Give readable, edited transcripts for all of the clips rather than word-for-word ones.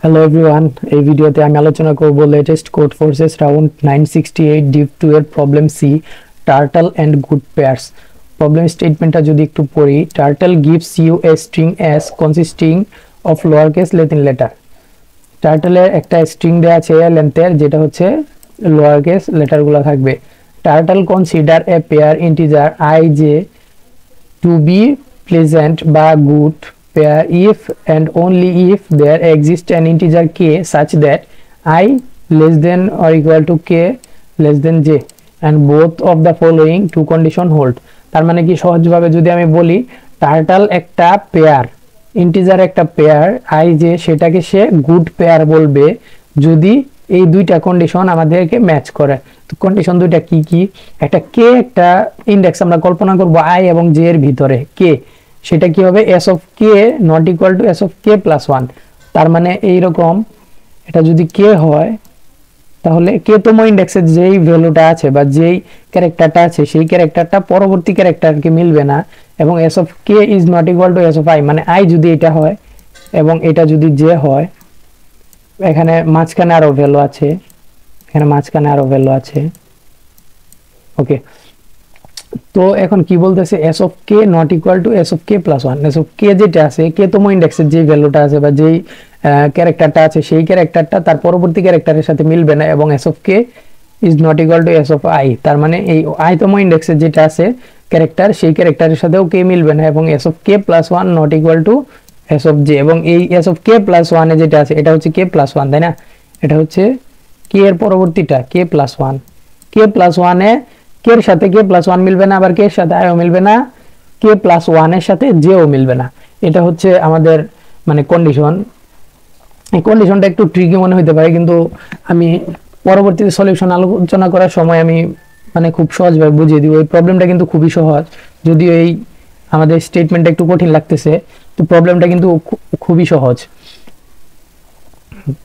Hello everyone, এই ভিডিওতে আমি আলোচনা করব latest Codeforces round 968 div 2 এর problem C turtle and good pairs. Problem স্টেটমেন্টটা যদি একটু পড়ি, turtle gives you a string S consisting of lower case Latin letter. টার্টলের একটা স্ট্রিং দেওয়া আছে লেন্থের, যেটা হচ্ছে লোয়ার কেস লেটারগুলো থাকবে। Turtle consider a pair integer i j to be pleasant বা good pair if and only if there exists an integer k such that I less than or equal to k less than j and both of the following two condition hold। তার মানে কি, সহজভাবে যদি আমি বলি, turtle একটা pair, integer একটা pair i j, সেটাকে সে গুড পেয়ার বলবে যদি এই দুইটা কন্ডিশন আমাদেরকে ম্যাচ করে। তো কন্ডিশন দুইটা কি কি? একটা কে, একটা ইন্ডেক্স আমরা কল্পনা করব i এবং j এর ভিতরে কে, সেটা কি হবে? s of k not equal to s of k plus 1। তার মানে এইরকম, এটা যদি k হয় তাহলে k তম ইন্ডেক্সের যেই ভ্যালুটা আছে বা যেই ক্যারেক্টারটা আছে সেই ক্যারেক্টারটা পরবর্তী ক্যারেক্টারকে মিলবে না, এবং s of k is not equal to s of i, মানে i যদি এটা হয় এবং এটা যদি j হয়, এখানে মাঝখানে আরো ভ্যালু আছে, এখানে মাঝখানে আরো ভ্যালু আছে। ওকে, তো এখন কি বলতেছে? s of k not equal to s of k plus 1। s of k যেটা আছে, k তম ইন্ডেক্সের যে ভ্যালুটা আছে বা যেই ক্যারেক্টারটা আছে সেই ক্যারেক্টারটা তার পরবর্তী ক্যারেক্টারের সাথে মিলবে না, এবং s of k is not equal to s of i। তার মানে এই i তম ইন্ডেক্সের যেটা আছে ক্যারেক্টার, সেই ক্যারেক্টারের সাথেও k মিলবে না, এবং s of k plus 1 not equal to s of j। এবং এই s of k plus 1 এ যেটা আছে এটা হচ্ছে k plus 1, তাই না? এটা হচ্ছে k এর পরবর্তীটা k plus 1। k plus 1 এ k এর সাথে k plus 1 মিলবে না, আবার k এর সাথে i ও মিলবে না, k plus 1 এর সাথে j ও মিলবে না। এটা হচ্ছে আমাদের মানে কন্ডিশন। এই কন্ডিশনটা একটু ট্রিকি মনে হতে পারে, কিন্তু আমি পরবর্তীতে সলিউশন আলোচনা করার সময় আমি মানে খুব সহজভাবে বুঝিয়ে দিব। এই প্রবলেমটা কিন্তু খুবই সহজ, যদিও এই আমাদের স্টেটমেন্টটা একটু কঠিন লাগতেছে, তো প্রবলেমটা কিন্তু খুবই সহজ।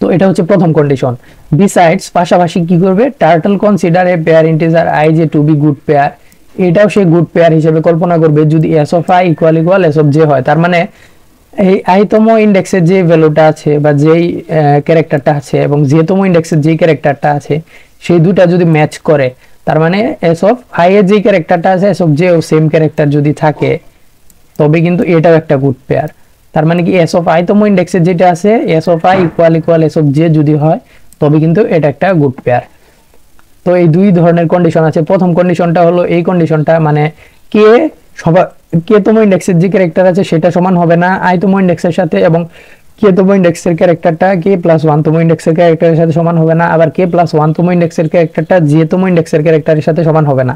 তো এটা হচ্ছে প্রথম কন্ডিশন। বিসাইডস, পাশাপাশি কি করবে? Turtle consider a pair integer i j to be good pair. এটাও সে গুড পেয়ার হিসেবে কল্পনা করবে যদি s of i equal equal s of j হয়। তার মানে এই i তম ইন্ডেক্সের যে ভ্যালুটা আছে বা যেই ক্যারেক্টারটা আছে এবং j তম ইন্ডেক্সের যে ক্যারেক্টারটা আছে সেই দুটো যদি ম্যাচ করে, তার মানে s of i এর যে ক্যারেক্টারটা আছে s of j ও সেম ক্যারেক্টার যদি থাকে, তবে কিন্তু এটাও একটা গুড পেয়ার। তার মানে কি, s of i তম ইন্ডেক্সের যেটা আছে s of i equal equal s of j যদি হয়, তবে কিন্তু এটা একটা গুড পেয়ার। তো এই দুই ধরনের কন্ডিশন আছে। প্রথম কন্ডিশনটা হলো এই কন্ডিশনটা, মানে কে কে তম ইন্ডেক্সের যে ক্যারেক্টার আছে সেটা সমান হবে না i তম ইন্ডেক্সের সাথে, এবং কে তম ইন্ডেক্সের ক্যারেক্টারটা k plus 1 তম ইন্ডেক্সের ক্যারেক্টারের সাথে সমান হবে না, আবার k plus 1 তম ইন্ডেক্সের ক্যারেক্টারটা j তম ইন্ডেক্সের ক্যারেক্টারের সাথে সমান হবে না।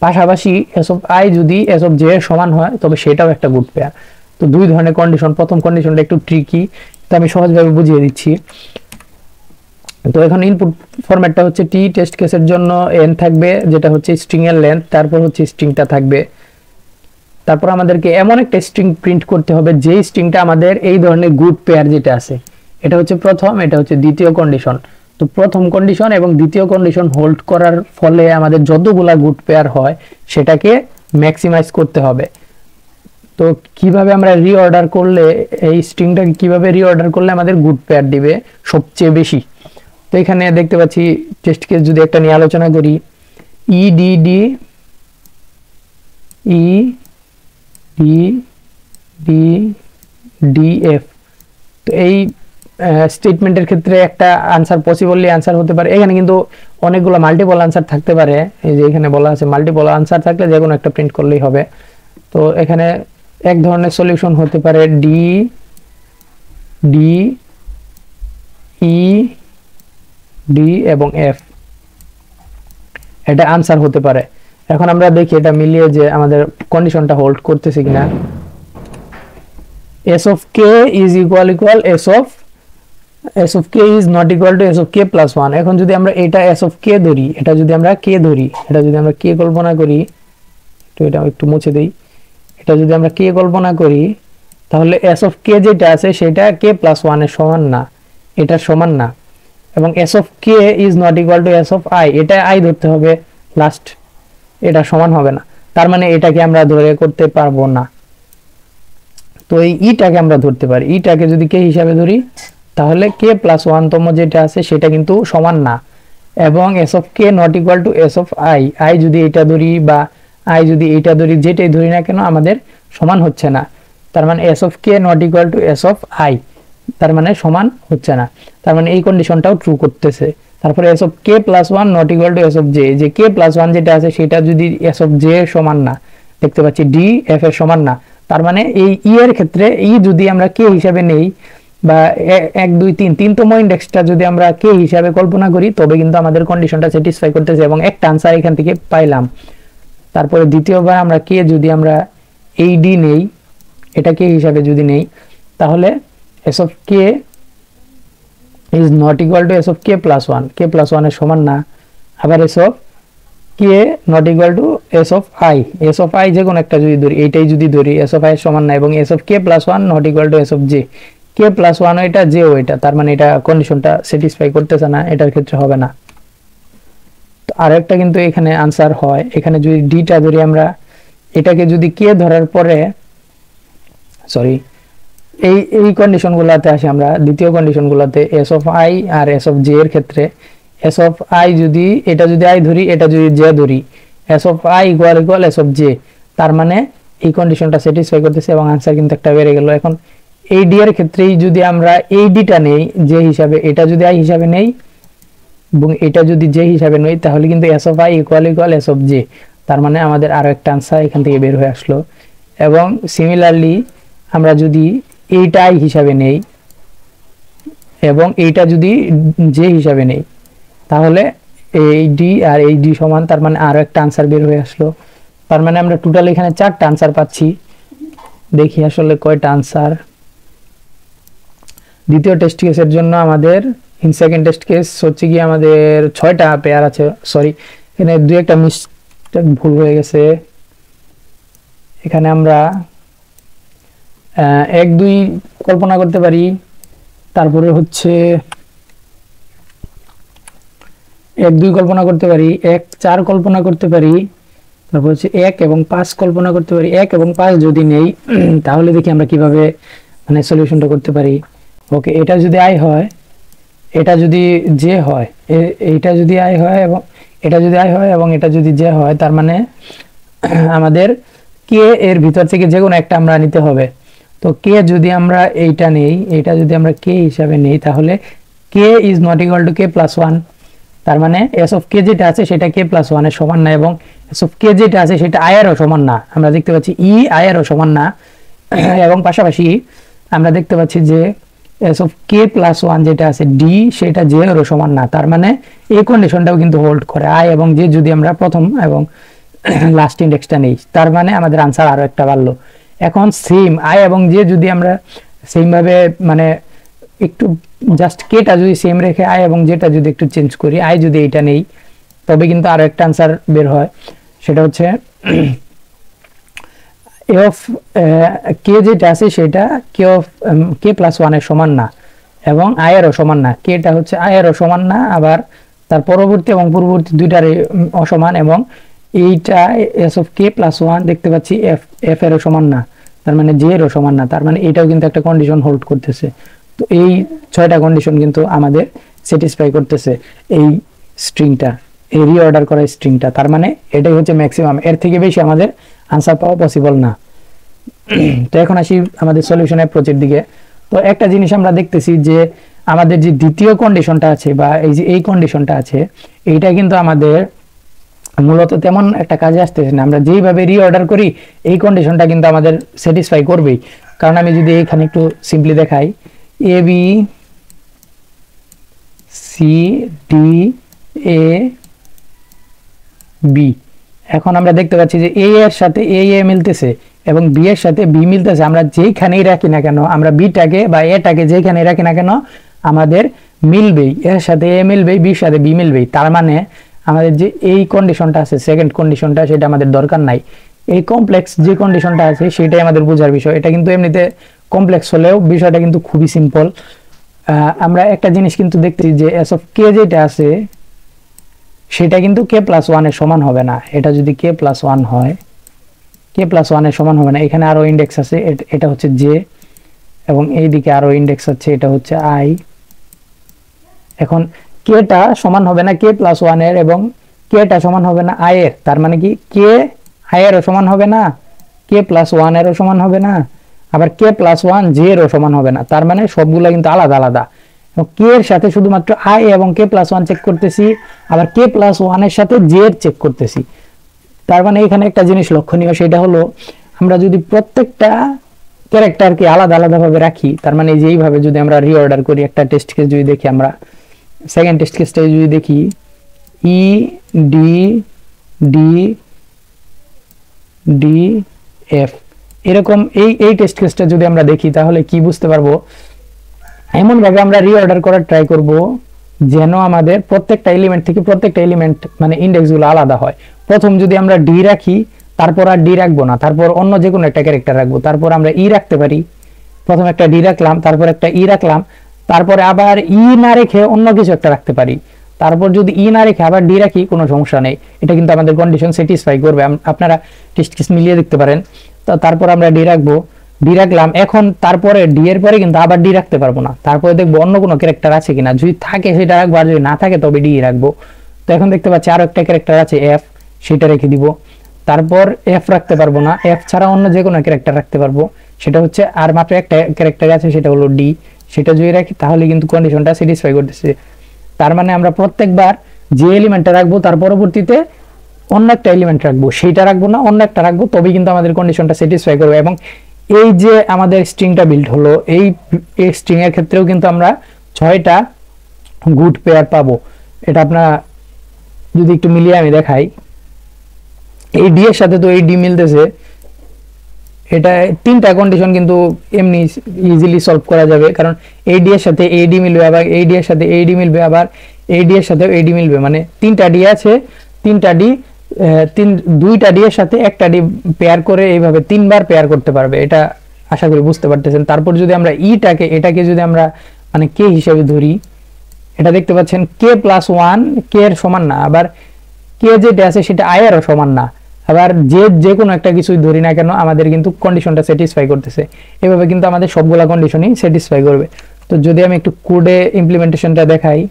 পাশাপাশি s of i যদি s of j এর সমান হয়, তবে সেটাও একটা গুড পেয়ার। তো দুই ধরনের কন্ডিশন। প্রথম কন্ডিশনটা একটু ট্রিকি, তো আমি সহজভাবে বুঝিয়ে দিচ্ছি। তো এখন ইনপুট ফরম্যাটটা হচ্ছে টি, টেস্ট কেসের জন্য n থাকবে, যেটা হচ্ছে স্ট্রিং এর লেন্থ, তারপর হচ্ছে স্ট্রিংটা থাকবে। তারপর আমাদেরকে এমন একটা স্ট্রিং প্রিন্ট করতে হবে যেই স্ট্রিংটা আমাদের এই ধরনের গুড পেয়ার যেটা আছে, এটা হচ্ছে প্রথম, এটা হচ্ছে দ্বিতীয় কন্ডিশন। তো প্রথম কন্ডিশন এবং দ্বিতীয় কন্ডিশন হোল্ড করার ফলে আমাদের যতগুলা গুড পেয়ার হয় সেটাকে ম্যাক্সিমাইজ করতে হবে। তো কিভাবে আমরা রিঅর্ডার করলে, এই স্ট্রিংটাকে কিভাবে রিঅর্ডার করলে আমাদের গুড পেয়ার দিবে সবচেয়ে বেশি? তো এখানে দেখতে পাচ্ছি টেস্ট কেস যদি একটা নিয়ে আলোচনা করি, EDD EDDF। তো এই স্টেটমেন্টের ক্ষেত্রে একটা আনসার পসিবলি আনসার হতে পারে। এখানে কিন্তু অনেকগুলো মাল্টিপল আনসার থাকতে পারে, এই যে এখানে বলা আছে মাল্টিপল আনসার থাকলে যে কোনো একটা প্রিন্ট করলেই হবে। তো এখানে এক ধরনের সলিউশন হতে পারে D এবং F, এটা আনসার হতে পারে। এখন আমরা দেখি এটা মিলিয়ে যে আমাদের কন্ডিশনটা হোল্ড করতেছে কিনা। s of k is equal equal s of k is not equal to s of k plus 1। এখন যদি আমরা এটা s of k ধরি, এটা যদি আমরা k ধরি, এটা যদি আমরা k কল্পনা করি, তো এটা একটু মুছে দেই, এটা যদি আমরা k কল্পনা করি, তাহলে s of k যেটা আছে সেটা k plus 1 এর সমান না, এটা সমান না। এবং s of k is not equal to s of i, এটা i ধরতে হবে লাস্ট, এটা সমান হবে না। তার মানে এটাকে আমরা ধরে করতে পারবো না। তো এই ইটাকে আমরা ধরতে পারি, ইটাকে যদি কে হিসাবে ধরি তাহলে কে প্লাস 1 তম যেটা আছে সেটা কিন্তু সমান না, এবং S of K not equal two S of I, I যদি এটা ধরি বা আই যদি এটা ধরি, যেটাই ধরি না কেন আমাদের সমান হচ্ছে না। তার মানে S of K not equal two S of I, তার মানে সমান হচ্ছে না, তার মানে এই কন্ডিশনটাও ট্রু করতেছে। তারপরে S of K plus 1 not equal two S of J, যে কে প্লাস 1 যেটা আছে সেটা যদি এস অফ জে এর সমান না, দেখতে পাচ্ছি ডি এফ এর সমান না, তার মানে এই ই এর ক্ষেত্রে ই যদি আমরা কে হিসাবে নেই বা 1 2 3 তিনতম ইন্ডেক্সটা যদি আমরা কে হিসাবে কল্পনা করি, তবে কিন্তু আমাদের কন্ডিশনটা স্যাটিসফাই করতেছে এবং একটা আনসার এখান থেকে পাইলাম। তারপরে দ্বিতীয়বার আমরা কে যদি আমরা এই ডি নেই, এটা কে হিসাবে যদি নেই, তাহলে S of K is not equal two S of K plus 1, K plus 1 এর সমান না। আবার S of K not equal two S of I, S of I যে কোনো একটা যদি ধরি, এইটাই যদি ধরি, এস অফ আই এর সমান না। এবং S of K plus 1 not equal two S of J, K plus 1 এটা জে ওইটা, তার মানে এটা কন্ডিশনটা স্যাটিসফাই করতেছে না, এটার ক্ষেত্রে হবে না। তো আরেকটা কিন্তু এখানে আনসার হয়, এখানে যদি ডিটা ধরি আমরা, এটাকে যদি কে ধরার পরে সরি এই কন্ডিশনগুলোতে আসি আমরা, দ্বিতীয় কন্ডিশনগুলোতে এস অফ আই আর এস অফ জে এর ক্ষেত্রে, এস অফ আই যদি এটা যদি আই ধরি, এটা যদি জে ধরি, S of I equal equal S of J, তার মানে এই কন্ডিশনটা স্যাটিসফাই করতেছে এবং আনসার কিন্তু একটা বেড়ে গেল। এখন এই ডি এর ক্ষেত্রেই যদি আমরা এই ডিটা নেই জে হিসাবে, এটা যদি আই হিসাবে নেই এবং এটা যদি জে হিসাবে নেই, তাহলে কিন্তু S of I equal equal S of J, তার মানে আমাদের আরো একটা আনসার এখান থেকে বের হয়ে আসলো। এবং সিমিলারলি আমরা যদি এইটা আই হিসাবে নেই এবং এইটা যদি জে হিসাবে নেই, তাহলে এই ডি আর এই ডি সমান, তার মানে আরো একটা আনসার বের হয়ে আসলো। তার মানে আমরা টোটাল এখানে 4টা আনসার পাচ্ছি। দেখি আসলে কয়টা আনসার। দ্বিতীয় টেস্ট কেসের জন্য আমাদের ইন সেকেন্ড টেস্ট কেস হচ্ছে কি আমাদের 6টা পেয়ার আছে, সরি এখানে দুই একটা মিস্টেক ভুল হয়ে গেছে। এখানে আমরা 1 2 কল্পনা করতে পারি, তারপরে হচ্ছে 1 2 কল্পনা করতে পারি, 1 4 কল্পনা করতে পারি, তারপর হচ্ছে 1 এবং 5 কল্পনা করতে পারি। 1 এবং 5 যদি নেই তাহলে দেখি আমরা কিভাবে মানে সলিউশনটা করতে পারি। ওকে, এটা যদি আই হয়, এটা যদি জে হয়, এইটা যদি আই হয় এবং এটা যদি আই হয় এবং এটা যদি জে হয়, তার মানে আমাদের কে এর ভিতর থেকে যে কোনো একটা আমরা নিতে হবে। তো কে যদি আমরা এইটা নেই, এটা যদি আমরা কে হিসাবে নেই, তাহলে K is not equal to K plus 1, তার মানে এস অফ কে যেটা আছে সেটা কে প্লাস 1 এর সমান না, এবং এস অফ কে যেটা আছে সেটা আই এরও সমান না। আমরা দেখতে পাচ্ছি ই আই এরও সমান না, এবং পাশাপাশি আমরা দেখতে পাচ্ছি যে এস অফ কে প্লাস 1 যেটা আছে ডি, সেটা জে এরও সমান না। তার মানে এই কন্ডিশনটাও কিন্তু হোল্ড করে, আই এবং জে যদি আমরা প্রথম এবং লাস্ট ইন্ডেক্সটা নেই, তার মানে আমাদের আনসার আরো একটা বাড়লো। এখন সেম আই এবং জে যদি আমরা সেম ভাবে মানে একটু জাস্ট কেটা যদি সেম রেখে আই এবং জেটা যদি একটু চেঞ্জ করি, আই যদি এইটা নেই, তবে কিন্তু আরো একটা আনসার বের হয়, সেটা হচ্ছে এ অফ কে যেটা আছে সেটা কে অফ কে প্লাস 1 এর সমান না এবং আই এরও সমান না। কেটা হচ্ছে আই এরও সমান না, আবার তার পরবর্তী এবং পূর্ববর্তী দুইটারই অসমান, এবং এইটা এস অফ কে প্লাস 1 দেখতে পাচ্ছি এফ এরও সমান না, তার মানে জে এরও সমান না। তার মানে এটাও কিন্তু একটা কন্ডিশন হোল্ড করতেছে। তো এই 6টা কন্ডিশন কিন্তু আমাদের স্যাটিসফাই করতেছে এই স্ট্রিংটা, এই রিঅর্ডার করা স্ট্রিংটা। তার মানে এটাই হচ্ছে ম্যাক্সিমাম, এর থেকে বেশি আমাদের আনসার পাওয়া পসিবল না। তো এখন আসি আমাদের সলিউশন অ্যাপ্রোচের দিকে। তো একটা জিনিস আমরা দেখতেছি যে আমাদের যে দ্বিতীয় কন্ডিশনটা আছে বা এই যে এই কন্ডিশনটা আছে, এইটা কিন্তু আমাদের মূলত তেমন একটা কাজে আসতেছে না। আমরা যেইভাবে রিঅর্ডার করি এই কন্ডিশনটা কিন্তু আমাদের স্যাটিসফাই করবেই। কারণ আমি যদি এখানে একটু সিম্পলি দেখাই, A B C D A B, এখন আমরা দেখতে পাচ্ছি যে এ এর সাথে এ মিলতেছে এবং বি এর সাথে বি মিলতেছে। আমরা যেইখানেই রাখি না কেন, আমরা বিটাকে বা এটাকে যেখানেই রাখি না কেন, আমাদের মিলবেই, এর সাথে এ মিলবেই, বির সাথে বি মিলবেই। তার মানে আমাদের যে এই কন্ডিশনটা আছে, সেকেন্ড কন্ডিশনটা, সেটা আমাদের দরকার নাই। এই কমপ্লেক্স যে কন্ডিশনটা আছে সেটাই আমাদের বোঝার বিষয়। এটা কিন্তু এমনিতে কমপ্লেক্স হলেও বিষয়টা কিন্তু খুবই সিম্পল। আমরা একটা জিনিস কিন্তু দেখতেছি যে এস অফ কে যেটা আছে সেটা কিন্তু কে প্লাস 1 এর সমান হবে না। এটা যদি কে প্লাস 1 হয়, কে প্লাস 1 এর সমান হবে না। এখানে আরো ইন্ডেক্স আছে, এটা হচ্ছে জে, এবং এইদিকে আরো ইন্ডেক্স আছে, এটা হচ্ছে আই। এখন কেটা সমান হবে না কে প্লাস 1 এর, এবং কেটা সমান হবে না আই এর। তার মানে কি কে আই এরও সমান হবে না, কে প্লাস 1 এরও সমান হবে না, আবার কে প্লাস 1 জে এরও সমান হবে না। তার মানে সবগুলো কিন্তু আলাদা আলাদা। কে এর সাথে শুধুমাত্র আই এবং কে প্লাস 1 চেক করতেছি, আবার কে প্লাস 1 এর সাথে জে এর চেক করতেছি। তার মানে এখানে একটা জিনিস লক্ষণীয়, সেটা হলো আমরা যদি প্রত্যেকটা ক্যারেক্টারকে আলাদা আলাদা ভাবে রাখি, তার মানে যেইভাবে যদি আমরা রিঅর্ডার করি, একটা টেস্ট কেস যদি দেখি, আমরা সেকেন্ড টেস্ট কেসটা যদি দেখি, E D D D F, এরকম এই টেস্ট কেসটা যদি আমরা দেখি, তাহলে কি বুঝতে পারবো, এমন ভাবে আমরা রিঅর্ডার করার ট্রাই করব যেন আমাদের প্রত্যেকটা এলিমেন্ট থেকে প্রত্যেকটা এলিমেন্ট মানে ইন্ডেক্সগুলো আলাদা হয়। প্রথম যদি আমরা ডি রাখি, তারপর আর ডি রাখবো না, তারপর অন্য যে কোনো একটা ক্যারেক্টার রাখবো, তারপর আমরা ই রাখতে পারি, প্রথম একটা ডি রাখলাম, তারপর একটা ই রাখলাম, তারপরে আবার ই না রেখে অন্য কিছু একটা রাখতে পারি, তারপর যদি ই না রেখে আবার ডি রাখি, কোনো সমস্যা নেই, এটা কিন্তু আমাদের কন্ডিশন স্যাটিসফাই করবে। আপনারা টেস্ট কেস মিলিয়ে দেখতে পারেন। তো তারপর আমরা ডি রাখবো, ডি রাখলাম, এখন তারপরে ডি এর পরে কিন্তু আবার ডি রাখতে পারবো না, তারপরে দেখবো অন্য কোনো ক্যারেক্টার আছে কিনা, যদি থাকে সেটা রাখবো, আর যদি না থাকে তবে ডি রাখবো। তো এখন দেখতে পাচ্ছি আরো একটা ক্যারেক্টার আছে এফ, সেটা রেখে দিব। তারপর এফ রাখতে পারবো না, এফ ছাড়া অন্য যে কোনো ক্যারেক্টার রাখতে পারবো, সেটা হচ্ছে আর মাত্র একটা ক্যারেক্টার আছে, সেটা হলো ডি, সেটা যদি রাখি তাহলে কিন্তু কন্ডিশনটা স্যাটিসফাই করতেছে। তার মানে আমরা প্রত্যেকবার যে এলিমেন্টটা রাখবো তার পরবর্তীতে অন্য একটা এলিমেন্ট রাখবো, সেইটা রাখবো না, অন্য একটা রাখবো, তবেই কিন্তু আমাদের কন্ডিশনটা স্যাটিসফাই করবে। এবং এই যে আমাদের স্ট্রিংটা বিল্ড হলো, এই স্ট্রিং এর ক্ষেত্রেও কিন্তু আমরা 6টা গুড পেয়ার পাবো। এটা আপনারা যদি একটু মিলিয়ে আমি দেখাই, এই ডি এর সাথে তো এই ডি মিলতেছে, এটা 3টা কন্ডিশন কিন্তু এমনি ইজিলি সলভ করা যাবে, কারণ এই ডি এর সাথে এই ডি মিলবে, আবার এই ডি এর সাথে এই ডি মিলবে, আবার এই ডি এর সাথে এই ডি মিলবে, মানে 3টা ডি আছে, 3টা ডি 2টা ডি এর সাথে একটা ডি পেয়ার করে এইভাবে 3বার পেয়ার করতে পারবে। এটা আশা করি বুঝতে পারতেছেন। তারপর যদি আমরা এটাকে যদি আমরা মানে কে হিসেবে ধরি, এটা দেখতে পাচ্ছেন কে প্লাস 1 কে এর সমান না, আবার কে যেটা আছে সেটা আই এরও সমান না, আবার যে কোনো একটা কিছুই ধরি না কেন আমাদের কিন্তু কন্ডিশনটা স্যাটিসফাই করতেছে। এভাবে কিন্তু আমাদের সবগুলা কন্ডিশনই স্যাটিসফাই করবে। তো যদি আমি একটু কোডে ইমপ্লিমেন্টেশনটা দেখাই,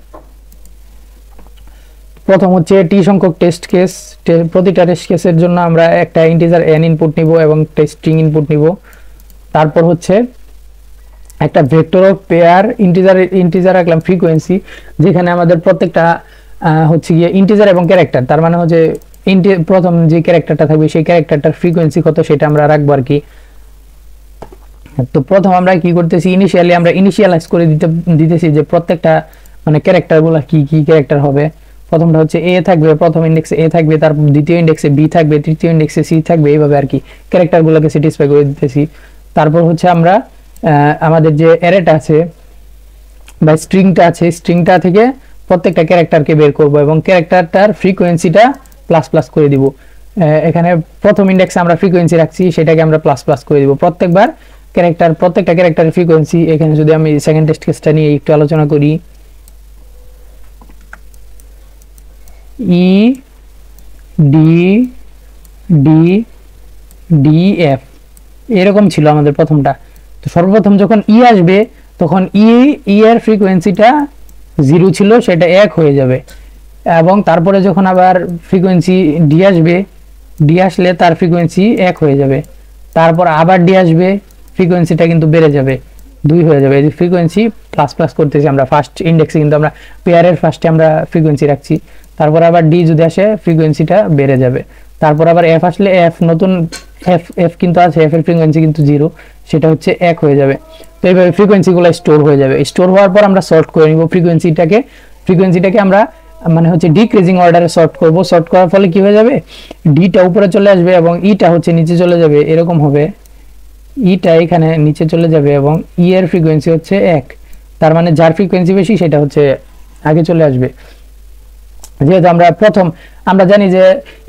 প্রথম হচ্ছে টি সংখ্যক টেস্ট কেস, প্রতিটা টেস্ট কেসের জন্য আমরা একটা ইন্টিজার n ইনপুট নিব এবং একটা স্ট্রিং ইনপুট নিব। তারপর হচ্ছে একটা ভেক্টর অফ পেয়ার ইন্টিজার রাখলাম ফ্রিকোয়েন্সি, যেখানে আমাদের প্রত্যেকটা হচ্ছে গিয়ে ইন্টিজার এবং ক্যারেক্টার, তার মানে হচ্ছে প্রথম যে ক্যারেক্টারটা থাকবে সেই ক্যারেক্টারটার ফ্রিকোয়েন্সি কত সেটা আমরা রাখবো আর কি। তো প্রথম আমরা কি করতেছি, আমরা ইনিশিয়ালাইজ করে দিতেছি যে প্রত্যেকটা মানে ক্যারেক্টারগুলো কি কি ক্যারেক্টার হবে। প্রথমটা হচ্ছে এ থাকবে, প্রথম ইন্ডেক্সে এ থাকবে, তারপর দ্বিতীয় ইন্ডেক্সে বি থাকবে, তৃতীয় ইন্ডেক্সে সি থাকবে, এইভাবে আর কি ক্যারেক্টারগুলোকে স্যাটিসফাই করে দিতেছি। তারপর হচ্ছে আমরা আমাদের যে অ্যারেটা আছে বা স্ট্রিংটা আছে, স্ট্রিংটা থেকে প্রত্যেকটা ক্যারেক্টারকে বের করব এবং ক্যারেক্টারটার ফ্রিকোয়েন্সিটা প্লাস প্লাস করে দিব। এখানে প্রথম ইন্ডেক্সে আমরা ফ্রিকোয়েন্সি রাখছি, সেটাকে আমরা প্লাস প্লাস করে দিব প্রত্যেকবার প্রত্যেকটা ক্যারেক্টারের ফ্রিকোয়েন্সি। এখানে যদি আমি সেকেন্ড টেস্ট কেসটা নিয়ে একটু আলোচনা করি, E D D D F এরকম ছিল আমাদের প্রথমটা। তো সর্বপ্রথম যখন ই আসবে তখন ই এর ফ্রিকোয়েন্সিটা 0 ছিল, সেটা 1 হয়ে যাবে, এবং তারপরে যখন আবার ফ্রিকোয়েন্সি ডি আসবে, ডি আসলে তার ফ্রিকোয়েন্সি 1 হয়ে যাবে, তারপর আবার ডি আসবে, ফ্রিকোয়েন্সিটা কিন্তু বেড়ে যাবে, 2 হয়ে যাবে। এই যে ফ্রিকোয়েন্সি প্লাস প্লাস করতেছি আমরা ফার্স্ট ইন্ডেক্সে, কিন্তু আমরা পেয়ারের ফার্স্টে আমরা ফ্রিকোয়েন্সি রাখছি, তারপর আবার ডি যদি আসে ফ্রিকোয়েন্সিটা বেড়ে যাবে, তারপর আবার এফ আসলে এফ নতুন এফ কিন্তু আছে, এফ এর ফ্রিকোয়েন্সি কিন্তু 0, সেটা হচ্ছে 1 হয়ে যাবে। তো এইভাবে ফ্রিকোয়েন্সিগুলো স্টোর হয়ে যাবে। স্টোর হওয়ার পর আমরা সর্ট করে নিব ফ্রিকোয়েন্সিটাকে আমরা মানে হচ্ছে ডিক্রিজিং অর্ডারে সর্ট করব। সর্ট করার ফলে কি হয়ে যাবে, ডিটা উপরে চলে আসবে এবং ইটা হচ্ছে নিচে চলে যাবে, এরকম হবে। ইটা এখানে নিচে চলে যাবে এবং ই এর ফ্রিকোয়েন্সি হচ্ছে 1, তার মানে যার ফ্রিকোয়েন্সি বেশি সেটা হচ্ছে আগে চলে আসবে। যেহেতু আমরা জানি যে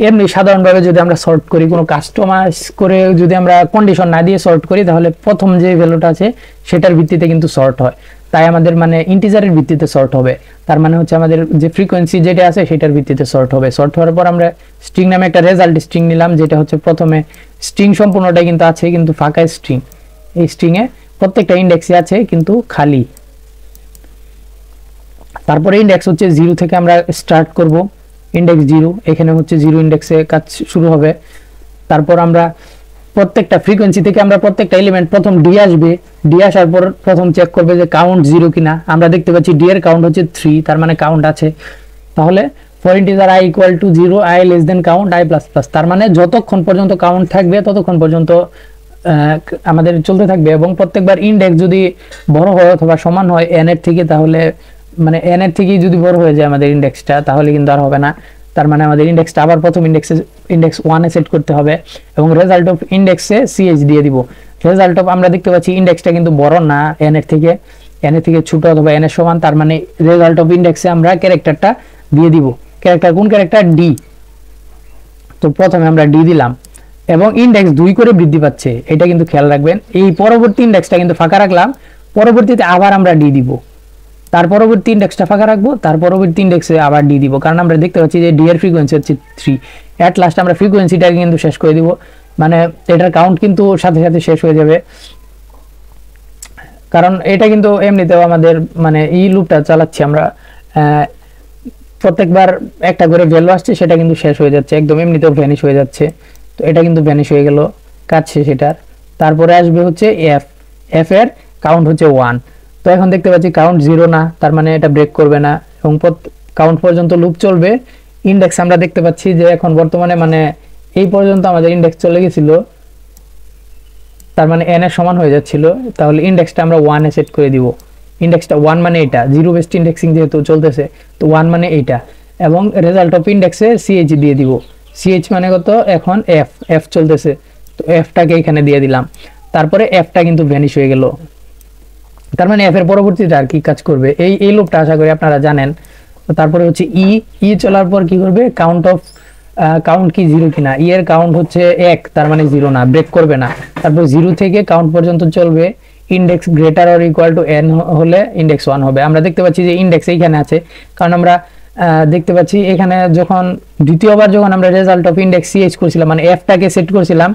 এমনি সাধারণভাবে যদি আমরা সর্ট করি, কোনো কাস্টমাইজ করে যদি আমরা কন্ডিশন না দিয়ে সর্ট করি, তাহলে প্রথম যে ভ্যালুটা আছে সেটার ভিত্তিতে কিন্তু সর্ট হয়। তাই আমাদের মানে ইন্টিজারের ভিত্তিতে সর্ট হবে, তার মানে হচ্ছে আমাদের যে ফ্রিকোয়েন্সি যেটা আছে সেটার ভিত্তিতে সর্ট হবে। সর্ট হওয়ার পর আমরা স্ট্রিং নামে একটা রেজাল্ট স্ট্রিং নিলাম, যেটা হচ্ছে প্রথমে স্ট্রিং সম্পূর্ণটাই কিন্তু আছে কিন্তু ফাঁকা স্ট্রিং, এই স্ট্রিং এ প্রত্যেকটা ইন্ডেক্সে আছে কিন্তু খালি। তারপরে ইন্ডেক্স হচ্ছে 0 থেকে আমরা স্টার্ট করব, ইন্ডেক্স 0, এখানে হচ্ছে 0 ইন্ডেক্সে কাজ শুরু হবে। তারপর আমরা প্রত্যেকটা ফ্রিকোয়েন্সি থেকে আমরা প্রত্যেকটা এলিমেন্ট প্রথম ডি আসবে, ডি আসার পর প্রথম চেক করবে যে কাউন্ট 0 কিনা। আমরা দেখতে পাচ্ছি ডি এর কাউন্ট হচ্ছে 3, তার মানে কাউন্ট আছে। তাহলে for integer i equal to 0, i less than count i plus plus, তার মানে যতক্ষণ পর্যন্ত কাউন্ট থাকবে ততক্ষণ পর্যন্ত আমাদের চলতে থাকবে। এবং প্রত্যেকবার ইন্ডেক্স যদি বড় হয় অথবা সমান হয় n এর থেকে, তাহলে মানে n এর থেকেই যদি বড় হয়ে যায় আমাদের ইন্ডেক্সটা, তাহলে কিন্তু আর হবে না। তার মানে আমাদের ইন্ডেক্সটা আবার প্রথম ইন্ডেক্স 1 এ সেট করতে হবে এবং রেজাল্ট অফ ইন্ডেক্সে ch দিয়ে দিব। রেজাল্ট অফ আমরা দেখতে পাচ্ছি ইন্ডেক্সটা কিন্তু বড় না n এর থেকে ছোট অথবা n এর সমান, তার মানে রেজাল্ট অফ ইন্ডেক্সে আমরা ক্যারেক্টারটা দিয়ে দিব। ক্যারেক্টার কোন ক্যারেক্টার? d। তো প্রথমে আমরা d দিলাম এবং ইন্ডেক্স 2 করে বৃদ্ধি পাচ্ছে, এটা কিন্তু খেয়াল রাখবেন। এই পরবর্তী ইন্ডেক্সটা কিন্তু ফাঁকা রাখলাম, পরবর্তীতে আবার আমরা d দিব, তার পরবর্তী ইন্ডেক্সটা ফাঁকা রাখবো, তার পরবর্তী ইন্ডেক্সে আবার d দিব, কারণ আমরা দেখতে পাচ্ছি যে d এর ফ্রিকোয়েন্সি হচ্ছে 3। এট লাস্ট আমরা ফ্রিকোয়েন্সিটাকে কিন্তু শেষ করে দিব, মানে এটার কাউন্ট কিন্তু সাথে সাথে শেষ হয়ে যাবে, কারণ এটা কিন্তু এমনিতেও আমাদের মানে এই লুপটা চালাচ্ছি আমরা, প্রত্যেকবার একটা করে ভ্যালু আসছে, সেটা কিন্তু শেষ হয়ে যাচ্ছে, একদম এমনিতেও ভ্যানিশ হয়ে যাচ্ছে। তো এটা কিন্তু ভ্যানিশ হয়ে গেল, কাজ শেষ এটার। তারপরে আসবে হচ্ছে এফ এর কাউন্ট হচ্ছে 1। তো এখন দেখতে পাচ্ছি কাউন্ট 0 না, তার মানে এটা ব্রেক করবে না এবং কাউন্ট পর্যন্ত লুপ চলবে। ইন্ডেক্স আমরা দেখতে পাচ্ছি যে এখন বর্তমানে মানে এই পর্যন্ত আমাদের ইন্ডেক্স চলে গেছিল, তার মানে n এর সমান হয়ে যাচ্ছিল। তাহলে ইন্ডেক্সটা আমরা 1 এ সেট করে দিব। ইন্ডেক্সটা 1 মানে এটা, জিরো বেসড ইন্ডেক্সিং যেহেতু চলতেছে, তো 1 মানে এইটা। এবং রেজাল্ট অফ ইন্ডেক্সে ch দিয়ে দিব। ch মানে কত? এখন f চলতেছে, তো fটাকে এখানে দিয়ে দিলাম। তারপরে fটা কিন্তু ভ্যানিশ হয়ে গেল, তার মানে f এর পরবর্তীতে আর কি কাজ করবে এই লুপটা আশা করি আপনারা জানেন। তো তারপরে হচ্ছে ই চলার পর কি করবে? কাউন্ট কি 0 কিনা, ই এর কাউন্ট হচ্ছে 1, তার মানে 0 না, ব্রেক করবে না। তারপর 0 থেকে কাউন্ট পর্যন্ত চলবে, index greater or equal to n হলে ইন্ডেক্স 1 হবে। আমরা দেখতে পাচ্ছি যে ইন্ডেক্স এইখানে আছে, কারণ আমরা দেখতে পাচ্ছি এখানে যখন দ্বিতীয়বার যখন আমরা রেজাল্ট অফ ইন্ডেক্স ch করছিলাম, মানে fটাকে সেট করছিলাম,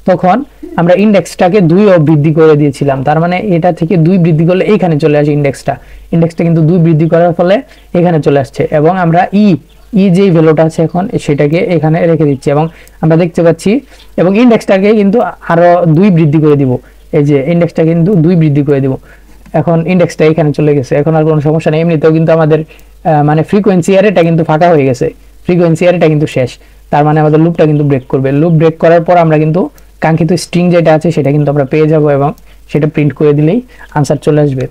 তখন আমরা ইন্ডেক্সটাকে 2 বৃদ্ধি করে দিয়েছিলাম, তার মানে এটা থেকে 2 বৃদ্ধি করলে এইখানে চলে আসে ইন্ডেক্সটা কিন্তু 2 বৃদ্ধি করার ফলে এখানে চলে আসছে। এবং আমরা যেই ভ্যালুটা আছে এখন সেটাকে এখানে রেখে দিচ্ছি এবং আমরা দেখতে পাচ্ছি, এবং ইন্ডেক্সটাকে কিন্তু আরো 2 বৃদ্ধি করে দিব, এই যে ইন্ডেক্সটা কিন্তু 2 বৃদ্ধি করে দিব। এখন ইন্ডেক্সটা এখানে চলে গেছে, এখন আর কোনো সমস্যা নেই। এমনিতেও কিন্তু আমাদের মানে ফ্রিকোয়েন্সি অ্যারেটা কিন্তু ফাঁকা হয়ে গেছে, ফ্রিকোয়েন্সি অ্যারেটা কিন্তু শেষ, তার মানে আমাদের লুপটা কিন্তু ব্রেক করবে। লুপ ব্রেক করার পর আমরা কিন্তু কাঙ্ক্ষিত স্ট্রিং যেটা আছে সেটা কিন্তু আমরা পেয়ে যাব এবং সেটা প্রিন্ট করে দিলেই আনসার চলে আসবে।